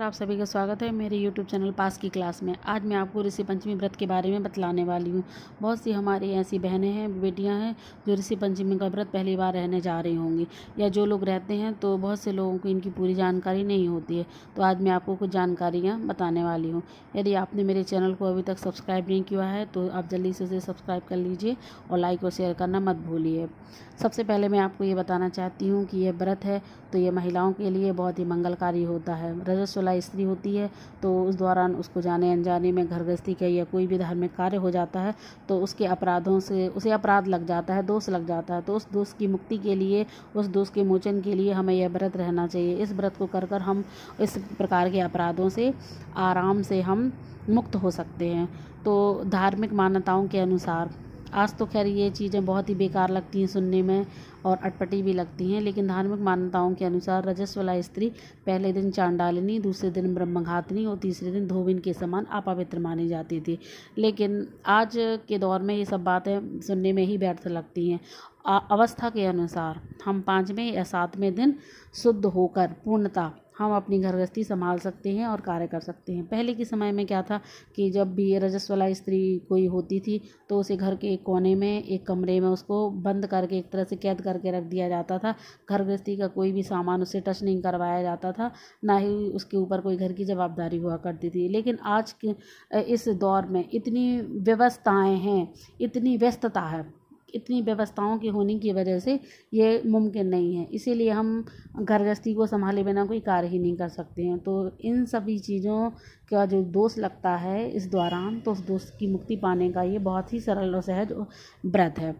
आप सभी का स्वागत है मेरे YouTube चैनल पास की क्लास में। आज मैं आपको ऋषि पंचमी व्रत के बारे में बतलाने वाली हूँ। बहुत सी हमारी ऐसी बहनें हैं, बेटियाँ हैं जो ऋषि पंचमी का व्रत पहली बार रहने जा रही होंगी, या जो लोग रहते हैं तो बहुत से लोगों को इनकी पूरी जानकारी नहीं होती है। तो आज मैं आपको कुछ जानकारियाँ बताने वाली हूँ। यदि आपने मेरे चैनल को अभी तक सब्सक्राइब नहीं किया है तो आप जल्दी से उसे सब्सक्राइब कर लीजिए और लाइक और शेयर करना मत भूलिए। सबसे पहले मैं आपको ये बताना चाहती हूँ कि यह व्रत है तो ये महिलाओं के लिए बहुत ही मंगलकारी होता है। रजस्वला स्त्री होती है तो उस दौरान उसको जाने अनजाने में घर गृहस्थी का या कोई भी धार्मिक कार्य हो जाता है तो उसके अपराधों से उसे अपराध लग जाता है, दोष लग जाता है। तो उस दोष की मुक्ति के लिए, उस दोष के मोचन के लिए हमें यह व्रत रहना चाहिए। इस व्रत को कर कर हम इस प्रकार के अपराधों से आराम से हम मुक्त हो सकते हैं। तो धार्मिक मान्यताओं के अनुसार, आज तो खैर ये चीज़ें बहुत ही बेकार लगती हैं सुनने में और अटपटी भी लगती हैं, लेकिन धार्मिक मान्यताओं के अनुसार रजस्वला स्त्री पहले दिन चांडालिनी, दूसरे दिन ब्रह्मघातिनी और तीसरे दिन धोबिन के समान अपवित्र मानी जाती थी। लेकिन आज के दौर में ये सब बातें सुनने में ही व्यर्थ लगती हैं। अवस्था के अनुसार हम 5वें या 7वें दिन शुद्ध होकर पूर्णतः हम अपनी घर गृहस्थी संभाल सकते हैं और कार्य कर सकते हैं। पहले के समय में क्या था कि जब भी रजस्वला स्त्री कोई होती थी तो उसे घर के एक कोने में, एक कमरे में उसको बंद करके एक तरह से कैद करके रख दिया जाता था। घर गृहस्थी का कोई भी सामान उससे टच नहीं करवाया जाता था, ना ही उसके ऊपर कोई घर की जवाबदारी हुआ करती थी। लेकिन आज के इस दौर में इतनी व्यवस्थाएं हैं, इतनी व्यस्तता है, इतनी व्यवस्थाओं के होने की वजह से ये मुमकिन नहीं है। इसीलिए हम घर गृहस्थी को संभाले बिना कोई कार्य ही नहीं कर सकते हैं। तो इन सभी चीज़ों का जो दोष लगता है इस दौरान, तो उस दोष की मुक्ति पाने का ये बहुत ही सरल और सहज व्रत है।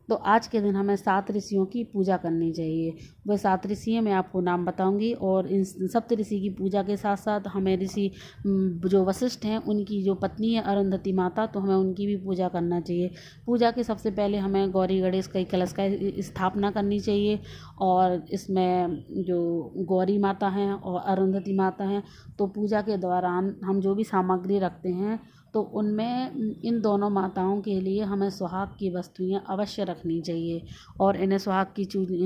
तो आज के दिन हमें 7 ऋषियों की पूजा करनी चाहिए। वह 7 ऋषि हैं, मैं आपको नाम बताऊंगी। और इन सप्त ऋषि की पूजा के साथ साथ हमें ऋषि जो वशिष्ठ हैं उनकी जो पत्नी है अरुंधति माता, तो हमें उनकी भी पूजा करना चाहिए। पूजा के सबसे पहले हमें गौरी गणेश का कलश का स्थापना करनी चाहिए। और इसमें जो गौरी माता हैं और अरुंधति माता हैं, तो पूजा के दौरान हम जो भी सामग्री रखते हैं तो उनमें इन दोनों माताओं के लिए हमें सुहाग की वस्तुएं अवश्य रखनी चाहिए और इन्हें सुहाग की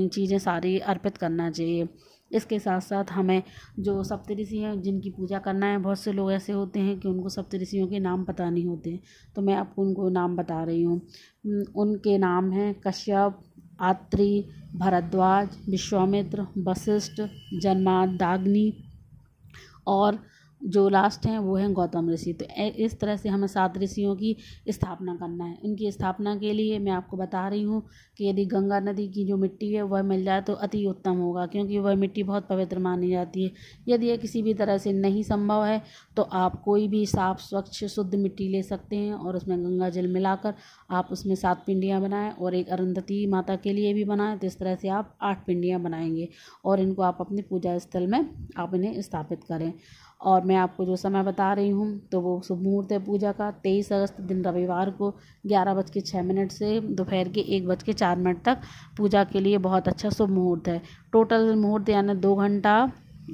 चीज़ें सारी अर्पित करना चाहिए। इसके साथ साथ हमें जो सप्तऋषि हैं जिनकी पूजा करना है, बहुत से लोग ऐसे होते हैं कि उनको सप्तऋषियों के नाम पता नहीं होते, तो मैं आपको उनको नाम बता रही हूँ। उनके नाम हैं कश्यप, आत्री, भरद्वाज, विश्वामित्र, वशिष्ठ, जन्मादाग्नि और जो लास्ट हैं वो हैं गौतम ऋषि। तो इस तरह से हमें 7 ऋषियों की स्थापना करना है। इनकी स्थापना के लिए मैं आपको बता रही हूँ कि यदि गंगा नदी की जो मिट्टी है वह मिल जाए तो अति उत्तम होगा, क्योंकि वह मिट्टी बहुत पवित्र मानी जाती है। यदि यह किसी भी तरह से नहीं संभव है तो आप कोई भी साफ स्वच्छ शुद्ध मिट्टी ले सकते हैं और उसमें गंगा जल मिलाकर आप उसमें 7 पिंडियाँ बनाएं और एक अरुंधति माता के लिए भी बनाएं। तो इस तरह से आप 8 पिंडियाँ बनाएंगे और इनको आप अपने पूजा स्थल में आप इन्हें स्थापित करें। और मैं आपको जो समय बता रही हूँ तो वो शुभ मुहूर्त है पूजा का 23 अगस्त दिन रविवार को 11:06 से दोपहर के 1:04 तक पूजा के लिए बहुत अच्छा शुभ मुहूर्त है। टोटल मुहूर्त यानी 2 घंटा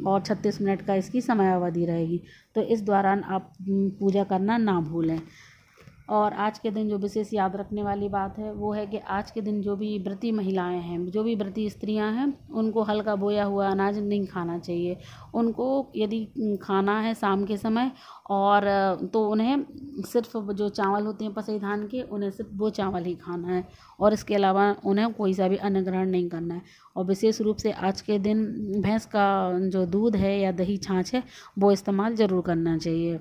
और 36 मिनट का इसकी समय अवधि रहेगी। तो इस दौरान आप पूजा करना ना भूलें। और आज के दिन जो विशेष याद रखने वाली बात है वो है कि आज के दिन जो भी व्रती महिलाएं हैं, जो भी व्रती स्त्रियां हैं, उनको हल्का बोया हुआ अनाज नहीं खाना चाहिए। उनको यदि खाना है शाम के समय और तो उन्हें सिर्फ जो चावल होते हैं पसई धान के, उन्हें सिर्फ वो चावल ही खाना है और इसके अलावा उन्हें कोई सा भी अन्न ग्रहण नहीं करना है। और विशेष रूप से आज के दिन भैंस का जो दूध है या दही छाछ है वो इस्तेमाल ज़रूर करना चाहिए।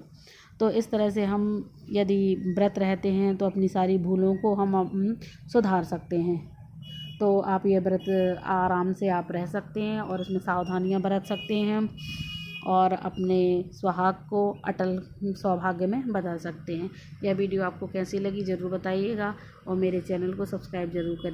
तो इस तरह से हम यदि व्रत रहते हैं तो अपनी सारी भूलों को हम सुधार सकते हैं। तो आप ये व्रत आराम से आप रह सकते हैं और इसमें सावधानियां बरत सकते हैं और अपने सुहाग को अटल सौभाग्य में बदल सकते हैं। यह वीडियो आपको कैसी लगी ज़रूर बताइएगा और मेरे चैनल को सब्सक्राइब ज़रूर करिए।